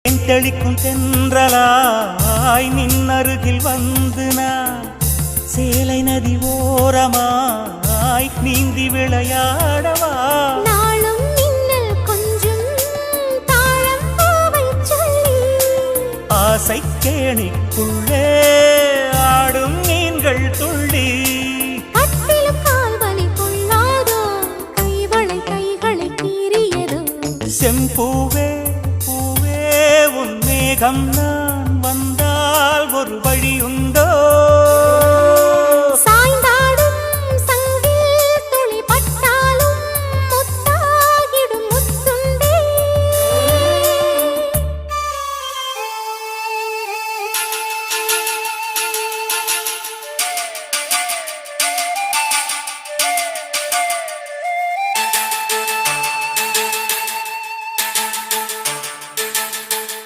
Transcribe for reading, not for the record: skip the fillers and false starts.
தெளிக்கும் தென்றலாய் நின்னருகில் வந்து நான் சேலை நதி ஓரமாய் நீந்தி விளையாடவா நாளும் மின்னல் கொஞ்சம் தாழம் பூவை சொல்லி ஆசை கேணிக்குள்ளே ஆடும் மீன்கள் துள்ளி கட்டிலும் கால்வலி கொள்ளாதோ கைகளை கீறியதோ செம்பூவே உன் மேகம் நான் வந்தால் ஒரு வழி உண்டோ